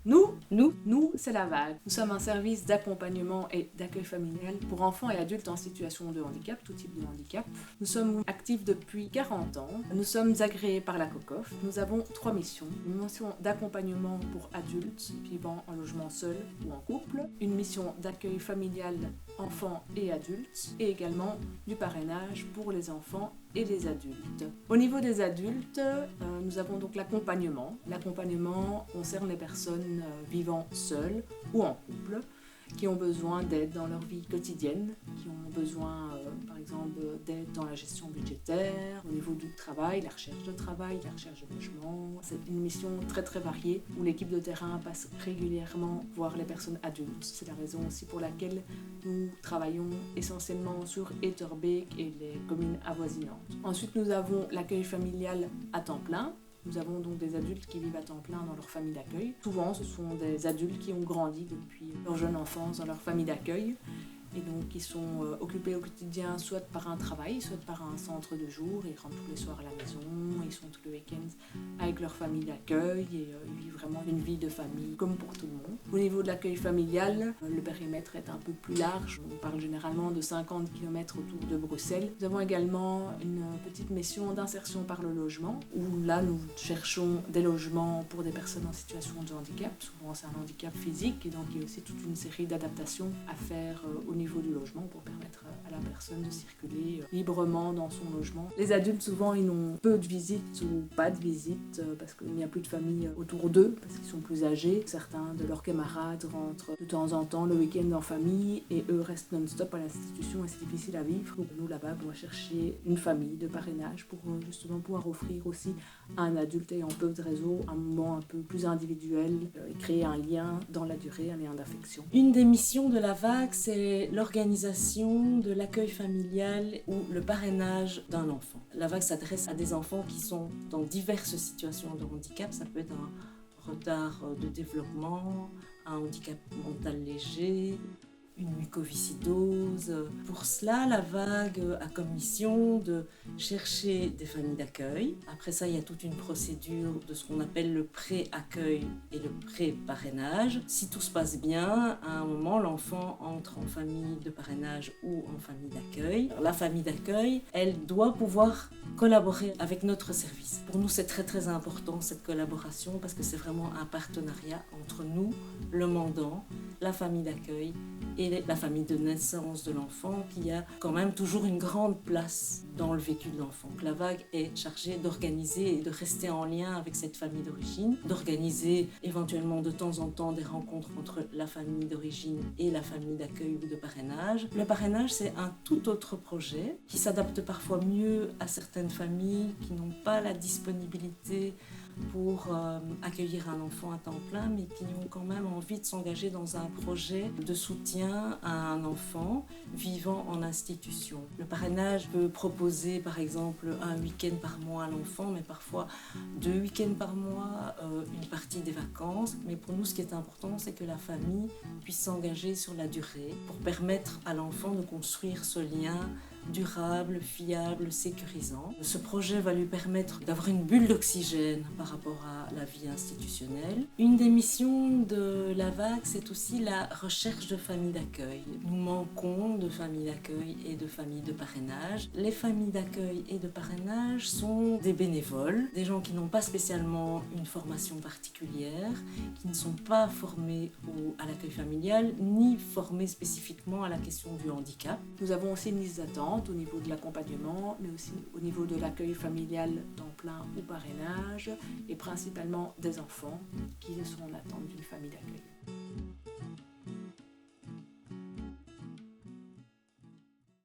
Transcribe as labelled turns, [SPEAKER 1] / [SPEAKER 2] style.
[SPEAKER 1] Nous, c'est la vague. Nous sommes un service d'accompagnement et d'accueil familial pour enfants et adultes en situation de handicap, tout type de handicap. Nous sommes actifs depuis 40 ans. Nous sommes agréés par la COCOF. Nous avons 3 missions. Une mission d'accompagnement pour adultes vivant en logement seul ou en couple. Une mission d'accueil familial enfants et adultes. Et également du parrainage pour les enfants et les adultes. Au niveau des adultes, nous avons donc l'accompagnement. L'accompagnement concerne les personnes vivant seules ou en couple, qui ont besoin d'aide dans leur vie quotidienne, qui ont besoin, par exemple, d'aide dans la gestion budgétaire, au niveau du travail, la recherche de logement. C'est une mission très très variée où l'équipe de terrain passe régulièrement voir les personnes adultes. C'est la raison aussi pour laquelle nous travaillons essentiellement sur Etterbeek et les communes avoisinantes. Ensuite, nous avons l'accueil familial à temps plein. Nous avons donc des adultes qui vivent à temps plein dans leur famille d'accueil. Souvent, ce sont des adultes qui ont grandi depuis leur jeune enfance dans leur famille d'accueil et donc qui sont occupés au quotidien soit par un travail, soit par un centre de jour. Ils rentrent tous les soirs à la maison, ils sont tous les week-ends avec leur famille d'accueil et ils vivent vraiment une vie de famille comme pour tout le monde. Au niveau de l'accueil familial, le périmètre est un peu plus large. On parle généralement de 50 km autour de Bruxelles. Nous avons également une petite mission d'insertion par le logement où là nous cherchons des logements pour des personnes en situation de handicap. Souvent c'est un handicap physique et donc il y a aussi toute une série d'adaptations à faire au niveau du logement pour permettre à la personne de circuler librement dans son logement. Les adultes souvent ils n'ont peu de visites ou pas de visites parce qu'il n'y a plus de famille autour d'eux parce qu'ils sont plus âgés. Certains de leurs camarades rentrent de temps en temps le week-end en famille et eux restent non-stop à l'institution et c'est difficile à vivre. Donc nous là-bas on va chercher une famille de parrainage pour justement pouvoir offrir aussi à un adulte ayant peu de réseau un moment un peu plus individuel et créer un lien dans la durée, un lien d'affection.
[SPEAKER 2] Une des missions de la vague, c'est l'organisation de l'accueil familial ou le parrainage d'un enfant. La vague s'adresse à des enfants qui sont dans diverses situations de handicap. Ça peut être un retard de développement, un handicap mental léger, une mucoviscidose. Pour cela, la vague a comme mission de chercher des familles d'accueil. Après ça, il y a toute une procédure de ce qu'on appelle le pré-accueil et le pré-parrainage. Si tout se passe bien, à un moment, l'enfant entre en famille de parrainage ou en famille d'accueil. La famille d'accueil, elle doit pouvoir collaborer avec notre service. Pour nous, c'est très très important cette collaboration parce que c'est vraiment un partenariat entre nous, le mandant, la famille d'accueil et la famille de naissance de l'enfant qui a quand même toujours une grande place dans le vécu de l'enfant. La vague est chargée d'organiser et de rester en lien avec cette famille d'origine, d'organiser éventuellement de temps en temps des rencontres entre la famille d'origine et la famille d'accueil ou de parrainage. Le parrainage, c'est un tout autre projet qui s'adapte parfois mieux à certaines familles qui n'ont pas la disponibilité pour accueillir un enfant à temps plein, mais qui ont quand même envie de s'engager dans un projet de soutien à un enfant vivant en institution. Le parrainage peut proposer par exemple un week-end par mois à l'enfant, mais parfois 2 week-ends par mois, une partie des vacances. Mais pour nous, ce qui est important, c'est que la famille puisse s'engager sur la durée pour permettre à l'enfant de construire ce lien durable, fiable, sécurisant. Ce projet va lui permettre d'avoir une bulle d'oxygène par rapport à la vie institutionnelle. Une des missions de la vague, c'est aussi la recherche de familles d'accueil. Nous manquons de familles d'accueil et de familles de parrainage. Les familles d'accueil et de parrainage sont des bénévoles, des gens qui n'ont pas spécialement une formation particulière, qui ne sont pas formés à l'accueil familial, ni formés spécifiquement à la question du handicap.
[SPEAKER 1] Nous avons aussi une liste d'attente au niveau de l'accompagnement, mais aussi au niveau de l'accueil familial temps plein ou parrainage, et principalement des enfants qui sont en attente d'une famille d'accueil.